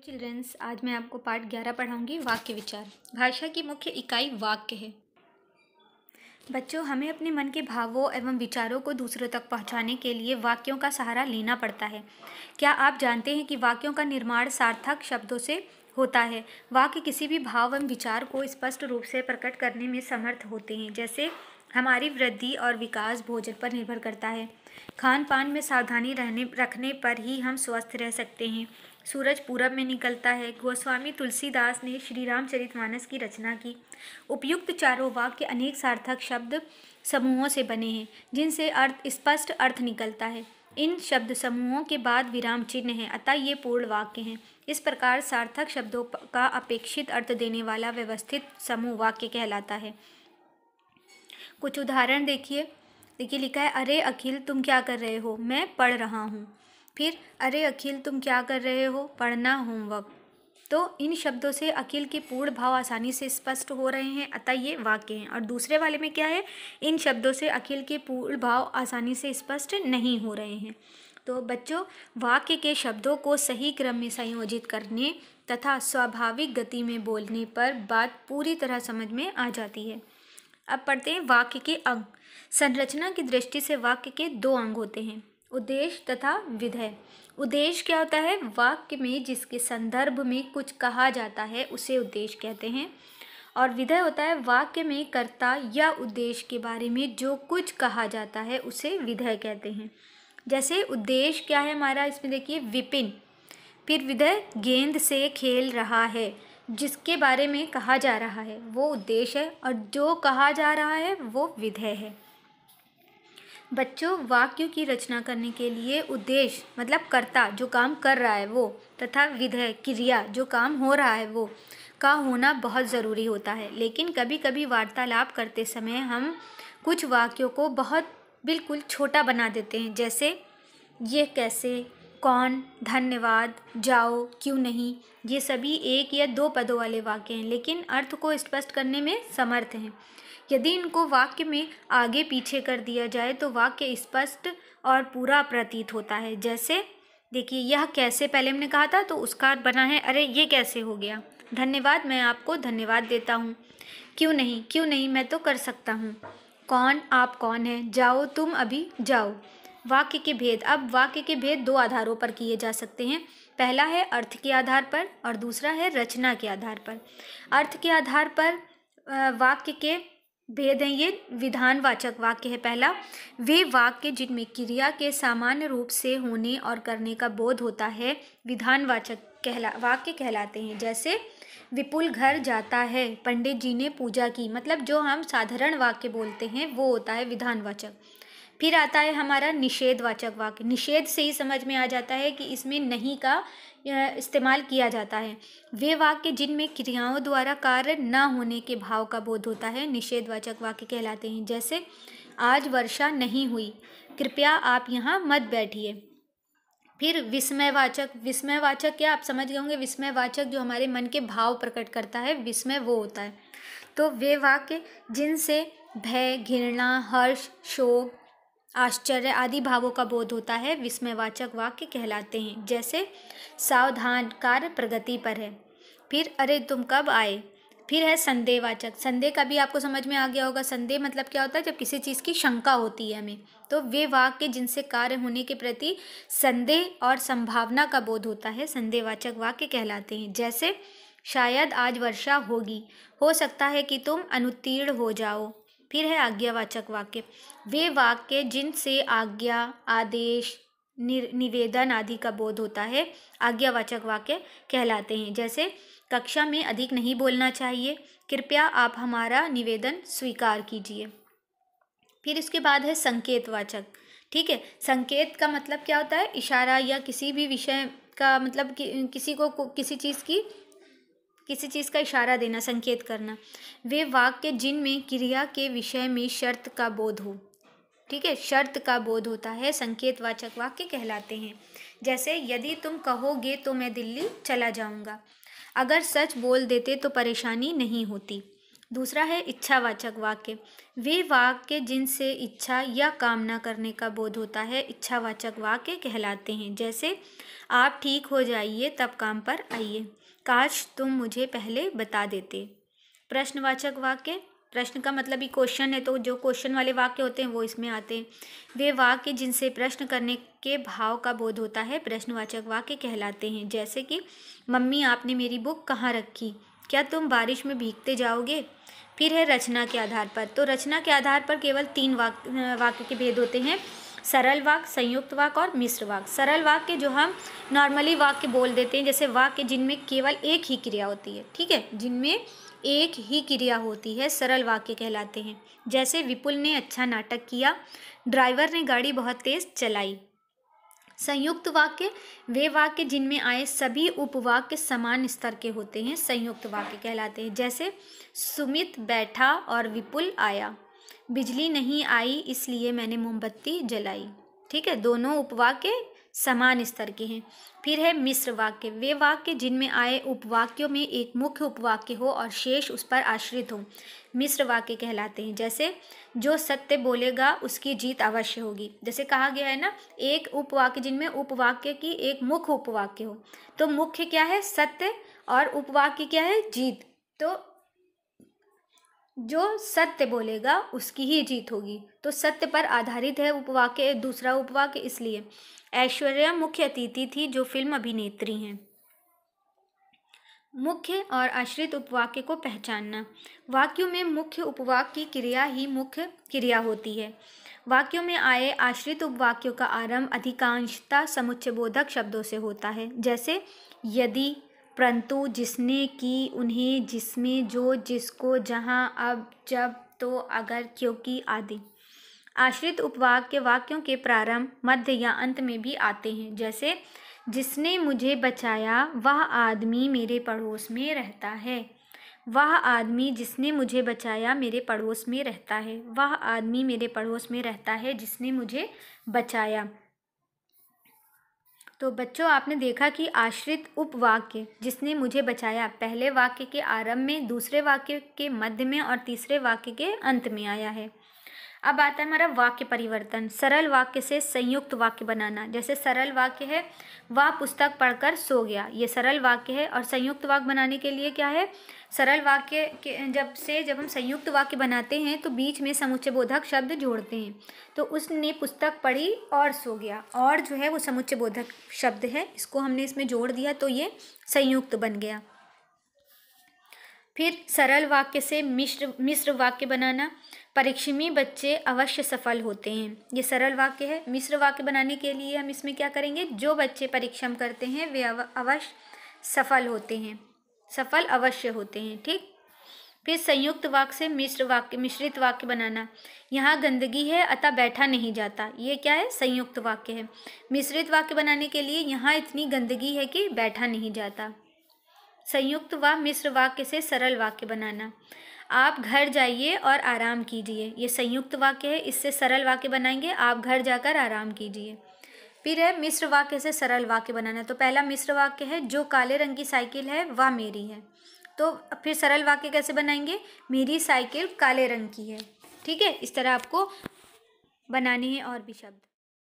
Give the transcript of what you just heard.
Children's, आज मैं आपको पाठ 11 पढ़ाऊंगी। वाक्य विचार। भाषा की मुख्य इकाई वाक्य है। बच्चों, हमें अपने मन के भावों एवं विचारों को दूसरों तक पहुंचाने के लिए वाक्यों का सहारा लेना पड़ता है। क्या आप जानते हैं कि वाक्यों का निर्माण सार्थक शब्दों से होता है? वाक्य किसी भी भाव एवं विचार को स्पष्ट रूप से प्रकट करने में समर्थ होते हैं। जैसे हमारी वृद्धि और विकास भोजन पर निर्भर करता है। खान पान में सावधानी रखने पर ही हम स्वस्थ रह सकते हैं। सूरज पूरब में निकलता है। गोस्वामी तुलसीदास ने श्री रामचरितमानस की रचना की। उपयुक्त चारों वाक्य अनेक सार्थक शब्द समूहों से बने हैं, जिनसे स्पष्ट अर्थ निकलता है। इन शब्द समूहों के बाद विराम चिन्ह है, अतः ये पूर्ण वाक्य हैं। इस प्रकार सार्थक शब्दों का अपेक्षित अर्थ देने वाला व्यवस्थित समूह वाक्य कहलाता है। कुछ उदाहरण देखिए। लिखा है, अरे अखिल तुम क्या कर रहे हो? मैं पढ़ रहा हूँ। फिर, अरे अखिल तुम क्या कर रहे हो? पढ़ना होमवर्क। तो इन शब्दों से अखिल के पूर्ण भाव आसानी से स्पष्ट हो रहे हैं, अतः ये वाक्य हैं। और दूसरे वाले में क्या है? इन शब्दों से अखिल के पूर्ण भाव आसानी से स्पष्ट नहीं हो रहे हैं। तो बच्चों, वाक्य के शब्दों को सही क्रम में संयोजित करने तथा स्वाभाविक गति में बोलने पर बात पूरी तरह समझ में आ जाती है। अब पढ़ते हैं वाक्य के अंग। संरचना की दृष्टि से वाक्य के दो अंग होते हैं, उद्देश्य तथा विधेय। उद्देश्य क्या होता है? वाक्य में जिसके संदर्भ में कुछ कहा जाता है उसे उद्देश्य कहते हैं। और विधेय होता है वाक्य में कर्ता या उद्देश्य के बारे में जो कुछ कहा जाता है उसे विधेय कहते हैं। जैसे उद्देश्य क्या है हमारा, इसमें देखिए विपिन। फिर विधेय गेंद से खेल रहा है, जिसके बारे में कहा जा रहा है वो उद्देश्य है, और जो कहा जा रहा है वो विधेय है। बच्चों, वाक्यों की रचना करने के लिए उद्देश्य मतलब कर्ता जो काम कर रहा है वो, तथा विधेय क्रिया जो काम हो रहा है वो का होना बहुत ज़रूरी होता है। लेकिन कभी कभी वार्तालाप करते समय हम कुछ वाक्यों को बिल्कुल छोटा बना देते हैं। जैसे ये कैसे, कौन, धन्यवाद, जाओ, क्यों नहीं। ये सभी एक या दो पदों वाले वाक्य हैं, लेकिन अर्थ को स्पष्ट करने में समर्थ हैं। यदि इनको वाक्य में आगे पीछे कर दिया जाए तो वाक्य स्पष्ट और पूरा प्रतीत होता है। जैसे देखिए, यह कैसे पहले हमने कहा था तो उसका बना है अरे ये कैसे हो गया। धन्यवाद, मैं आपको धन्यवाद देता हूँ। क्यों नहीं, क्यों नहीं, मैं तो कर सकता हूँ। कौन, आप कौन हैं। जाओ, तुम अभी जाओ। वाक्य के भेद। अब वाक्य के भेद दो आधारों पर किए जा सकते हैं। पहला है अर्थ के आधार पर और दूसरा है रचना के आधार पर। अर्थ के आधार पर वाक्य के भेद हैं ये। विधानवाचक वाक्य है पहला। वे वाक्य जिनमें क्रिया के सामान्य रूप से होने और करने का बोध होता है विधानवाचक वाक्य कहलाते हैं। जैसे विपुल घर जाता है, पंडित जी ने पूजा की। मतलब जो हम साधारण वाक्य बोलते हैं वो होता है विधानवाचक। फिर आता है हमारा निषेधवाचक वाक्य। निषेध से ही समझ में आ जाता है कि इसमें नहीं का इस्तेमाल किया जाता है। वे वाक्य जिनमें क्रियाओं द्वारा कार्य न होने के भाव का बोध होता है निषेधवाचक वाक्य कहलाते हैं। जैसे आज वर्षा नहीं हुई, कृपया आप यहाँ मत बैठिए। फिर विस्मयवाचक। विस्मयवाचक क्या आप समझ गए होंगे? विस्मयवाचक जो हमारे मन के भाव प्रकट करता है, विस्मय वो होता है। तो वे वाक्य जिनसे भय, घृणा, हर्ष, शोक, आश्चर्य आदि भावों का बोध होता है विस्मयवाचक वाक्य कहलाते हैं। जैसे सावधान, कार्य प्रगति पर है। फिर अरे तुम कब आए। फिर है संदेहवाचक। संदेह का भी आपको समझ में आ गया होगा। संदेह मतलब क्या होता है? जब किसी चीज़ की शंका होती है हमें, तो वे वाक्य जिनसे कार्य होने के प्रति संदेह और संभावना का बोध होता है संदेहवाचक वाक्य कहलाते हैं। जैसे शायद आज वर्षा होगी, हो सकता है कि तुम अनुत्तीर्ण हो जाओ। फिर है आज्ञावाचक वाक्य। वे वाक्य जिनसे आज्ञा, आदेश, निवेदन आदि का बोध होता है आज्ञावाचक वाक्य कहलाते हैं। जैसे कक्षा में अधिक नहीं बोलना चाहिए, कृपया आप हमारा निवेदन स्वीकार कीजिए। फिर इसके बाद है संकेतवाचक। ठीक है, संकेत का मतलब क्या होता है? इशारा या किसी भी विषय का मतलब किसी को किसी चीज़ का इशारा देना, संकेत करना। वे वाक्य जिनमें क्रिया के विषय में शर्त का बोध हो। ठीक है, शर्त का बोध होता है संकेतवाचक वाक्य कहलाते हैं। जैसे यदि तुम कहोगे तो मैं दिल्ली चला जाऊंगा, अगर सच बोल देते तो परेशानी नहीं होती। दूसरा है इच्छावाचक वाक्य। वे वाक्य जिनसे इच्छा या कामना करने का बोध होता है इच्छावाचक वाक्य कहलाते हैं। जैसे आप ठीक हो जाइए तब काम पर आइए, काश तुम मुझे पहले बता देते। प्रश्नवाचक वाक्य, प्रश्न का मतलब ही क्वेश्चन है, तो जो क्वेश्चन वाले वाक्य होते हैं वो इसमें आते हैं। वे वाक्य जिनसे प्रश्न करने के भाव का बोध होता है प्रश्नवाचक वाक्य कहलाते हैं। जैसे कि मम्मी आपने मेरी बुक कहाँ रखी, क्या तुम बारिश में भीगते जाओगे। फिर है रचना के आधार पर, तो रचना के आधार पर केवल 3 वाक्य के भेद होते हैं, सरल वाक्य, संयुक्त वाक्य और मिश्र वाक्य। सरल वाक्य जो हम नॉर्मली वाक्य बोल देते हैं, जैसे वाक्य जिनमें केवल एक ही क्रिया होती है, ठीक है, जिनमें एक ही क्रिया होती है, सरल वाक्य कहलाते हैं। जैसे विपुल ने अच्छा नाटक किया, ड्राइवर ने गाड़ी बहुत तेज चलाई। संयुक्त वाक्य वे वाक्य जिनमें आए सभी उपवाक्य समान स्तर के होते हैं, संयुक्त वाक्य कहलाते हैं। जैसे सुमित बैठा और विपुल आया, बिजली नहीं आई इसलिए मैंने मोमबत्ती जलाई। ठीक है, दोनों उपवाक्य समान स्तर के हैं। फिर है मिश्र वाक्य, वे वाक्य जिनमें आए उपवाक्यों में एक मुख्य उपवाक्य हो और शेष उस पर आश्रित हो, मिश्र वाक्य कहलाते हैं। जैसे जो सत्य बोलेगा उसकी जीत अवश्य होगी। जैसे कहा गया है ना, एक उपवाक्य जिनमें उपवाक्य की एक मुख्य उपवाक्य हो, तो मुख्य क्या है, सत्य, और उपवाक्य क्या है, जीत। तो जो सत्य बोलेगा उसकी ही जीत होगी, तो सत्य पर आधारित है उपवाक्य, दूसरा उपवाक्य। इसलिए ऐश्वर्या मुख्य अतिथि थी जो फिल्म अभिनेत्री हैं। मुख्य और आश्रित उपवाक्य को पहचानना, वाक्यों में मुख्य उपवाक्य की क्रिया ही मुख्य क्रिया होती है। वाक्यों में आए आश्रित उपवाक्यों का आरंभ अधिकांशतः समुच्चयबोधक शब्दों से होता है। जैसे यदि, परंतु, जिसने, की, उन्हें, जिसमें, जो, जिसको, जहाँ, अब, जब, तो, अगर, क्योंकि आदि। आश्रित उपवाक्य वाक्यों के प्रारंभ, मध्य या अंत में भी आते हैं। जैसे जिसने मुझे बचाया वह आदमी मेरे पड़ोस में रहता है। वह आदमी जिसने मुझे बचाया मेरे पड़ोस में रहता है। वह आदमी मेरे पड़ोस में रहता है जिसने मुझे बचाया। तो बच्चों, आपने देखा कि आश्रित उपवाक्य जिसने मुझे बचाया पहले वाक्य के आरंभ में, दूसरे वाक्य के मध्य में और तीसरे वाक्य के अंत में आया है। अब आता है हमारा वाक्य परिवर्तन, सरल वाक्य से संयुक्त वाक्य बनाना। जैसे सरल वाक्य है वह पुस्तक पढ़कर सो गया, ये सरल वाक्य है। और संयुक्त वाक्य बनाने के लिए क्या है, सरल वाक्य के जब हम संयुक्त वाक्य बनाते हैं तो बीच में समुच्चयबोधक शब्द जोड़ते हैं। तो उसने पुस्तक पढ़ी और सो गया, और जो है वो समुच्चयबोधक शब्द है, इसको हमने इसमें जोड़ दिया तो ये संयुक्त बन गया। फिर सरल वाक्य से मिश्र वाक्य बनाना, परिश्रमी बच्चे अवश्य सफल होते हैं, ये सरल वाक्य है। मिश्र वाक्य बनाने के लिए हम इसमें क्या करेंगे, जो बच्चे परिश्रम करते हैं वे अवश्य सफल होते हैं, सफल अवश्य होते हैं। ठीक। फिर संयुक्त वाक्य से मिश्रित वाक्य बनाना, यहाँ गंदगी है अतः बैठा नहीं जाता, ये क्या है, संयुक्त वाक्य है। मिश्रित वाक्य बनाने के लिए यहाँ इतनी गंदगी है कि बैठा नहीं जाता। संयुक्त व मिश्र वाक्य से सरल वाक्य बनाना, आप घर जाइए और आराम कीजिए, ये संयुक्त वाक्य है, इससे सरल वाक्य बनाएंगे, आप घर जाकर आराम कीजिए। फिर है मिश्र वाक्य से सरल वाक्य बनाना, तो पहला मिश्र वाक्य है जो काले रंग की साइकिल है वह मेरी है। तो फिर सरल वाक्य कैसे बनाएंगे, मेरी साइकिल काले रंग की है। ठीक है, इस तरह आपको बनाने हैं और भी शब्द।